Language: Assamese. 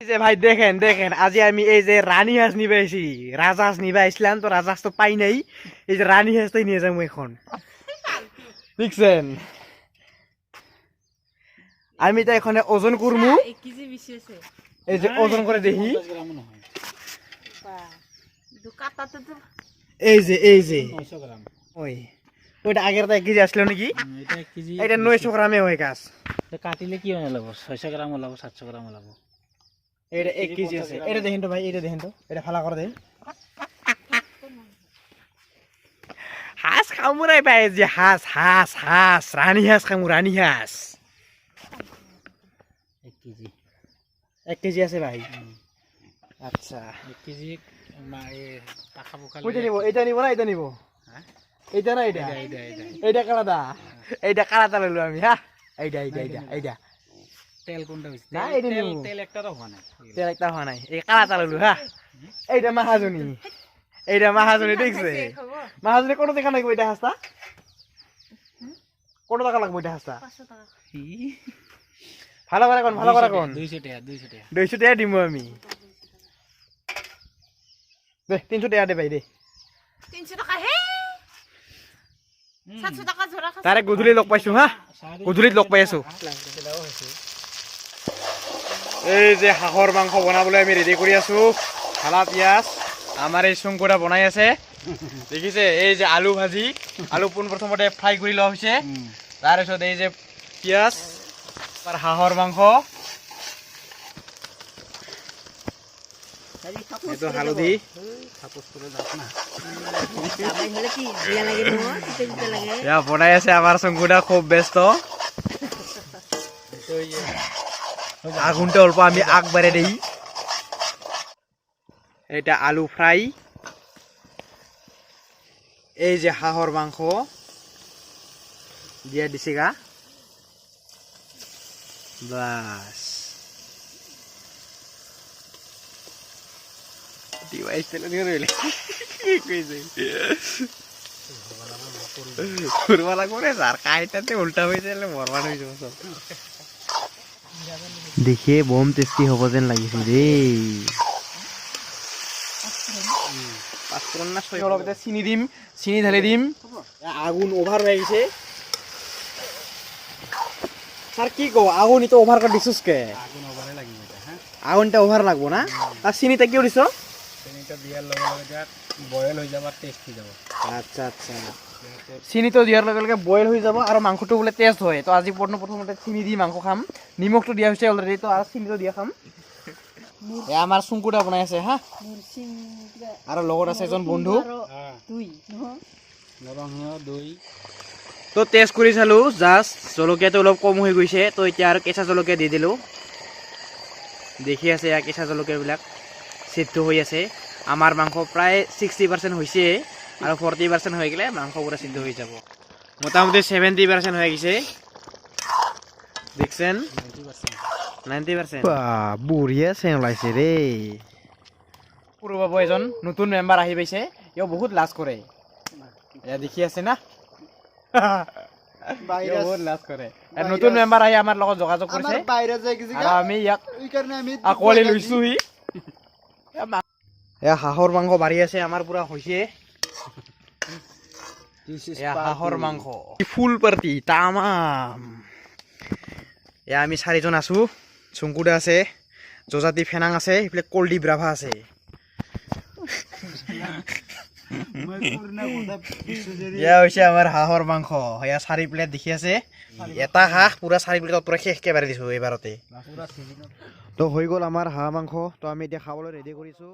যে ভাই দেখেন দেখেন আজি আমি এই যে রানী হাঁস নিবে আইছি রাজহাঁস নিবে আইছিলাম তো রাজহাঁস তো পাই নাই এই যে রানী হাঁসটাই নিয়ে যাবো এখন দেখছেন আমি তো এখানে ওজন করমু এই যে ওজন করে দেখি এই যে ওই ওইটা আগের 1 কেজি আসলো নাকি এটা 900 গ্রামে হয় গাছ কাটিলে কি হয় লাগবো 600 গ্রাম লাগবো 700 গ্রাম লাগবো এটা 1 কেজি আছে এটা দেখেন তো ভাই এটা দেখেন তো এটা ফালা করে দেন হাঁস খামুরাই পাই যে হাঁস হাঁস হাঁস রানী হাঁস খামু রানী হাঁস 1 কেজি 1 কেজি আছে ভাই আচ্ছা 1 কেজি পাখা পোকা কইটা নিব এটা নিব না এটা নিব হ্যাঁ এইটা না এটা এইটা কালাদা এইটা কালাদা লইলো আমি হ্যাঁ এইটা তেল কোনটা হইছে না এটা নিব তেল একটাও হয় না তেল একটা হয় নাই এই কালাদা লইলো হ্যাঁ এইটা মাহাজনী দেখছে মাহাজনী কত টাকা লাগবে এটা হাসতা কত টাকা লাগবে এটা হাসতা 500 টাকা ভালো করে কোন 200 টাকা 200 টাকা দিমু আমি দে 300 টাকা দে ভাই দে 300 টাকা হে 700 টাকা জোড়া খাস তারে গধুলি লগ পাইছো হ্যাঁ গধুলিত লগ পাই আছো এই যে হাঁহৰ মাংস বনাবলৈ আমি ৰেডি কৰি আছো খালা পিয়াজ আমাৰ এই চুংকুৰা বনাই আছে দেখিছে এই যে আলু ভাজি আলু পোন প্ৰথমতে ফ্ৰাই কৰি লোৱা হৈছে তাৰপিছত এই যে পিয়াজ আৰু হাঁহৰ মাংস এইটো হালধি এয়া বনাই আছে আমাৰ চুংকুৰা খুব ব্যস্ত আগুনটা অল্প আমি আগবারে দেই এটা আলু ফ্রাই এই যে হাঁহর মাংস দিয়া দিছে গা বাস ডিভাইস তেল নিয়ে রইলে কি কইছে করবা লাগবে রে স্যার কাইটাতে উল্টা হয়ে যাবে মরমান হয়ে যাবে সব দেখিয়ে বম টেস্টি হ'ব যেন লাগিছে দেই পাঁচফোৰণ না ছয় অলপ এটা চিনি দিম চিনি ঢালি দিম আগুন ওভাৰ হৈ গৈছে স্যাৰ কি কো আগুন ইতো ওভাৰ কৰি দিছস কে আগুন ওভাৰে লাগিব এটা হ্যাঁ আগুনটা ওভাৰ লাগবো না আর চিনিটা কিয় দিছ চিনিটা দিয়ার লগে লগে বয়েল হয়ে যাবার টেস্ট হয়ে যাব আচ্ছা আচ্ছা চিনি তো দিয়ার লগে লগে বয়েল হয়ে যাব আর মাংসটো বলে টেস্ট হয় তো আজি প্রথমতে চিনি দি মাংস খাম নিমখটো দিয়া হৈছে অলরেডি তো আর চিনিটো দিয়া খাম এ আমার চুংকুটা বনাই আছে হ্যাঁ আর লগত আছে এজন বন্ধু নৰসিংহ দই তো টেস্ট কৰি চালো জাস্ট জলকীয়াটো অলপ কম হৈ গৈছে তো এতিয়া আৰু কেঁচা জলকীয়া দি দিলো দেখি আছে ইয়াৰ কেঁচা জলকীয়াবিলাক সিদ্ধ হৈ আছে আমাৰ মাংস প্ৰায় 60% হৈছে আৰু 40% হৈ গলে মাংস পুৰা সিদ্ধ হৈ যাব মোটামুটি 70% হৈ গৈছে দেখছেন 90% বাহ বুঢ়িয়া চেন ওলাইছে ৰে পুৰো বাবু এজন নতুন মেম্বাৰ আহি পাইছে ইও বহুত লাজ কৰে এয়া দেখি আছে না বহুত লাজ কৰে আৰ নতুন মেম্বাৰ আহি আমাৰ লগত যোগাযোগ কৰিছে আৰু আমি ইয়াক আকোৱালি লৈছো হি এয়া হাঁহৰ মাংস বাঢ়ি আছে আমাৰ পুৰা হৈছে এয়া হাঁহৰ মাংস ফুল পাৰ্টি তামাম এয়া আমি 4 জন আছো চুংকুদা আছে জজাতি ফেনাং আছে ইফালে কলদীপ ৰাভা আছে এয়া হৈছে আমাৰ হাঁহৰ মাংস এয়া 4 প্লেট দেখি আছে এটা হাঁহ পুৰা 4 প্লেটত পুৰা শেষ কেবাৰে দিছো এবাৰতে তো হৈ গ'ল আমাৰ হাঁহ মাংস তো আমি এতিয়া খাবলৈ ৰেডি কৰিছো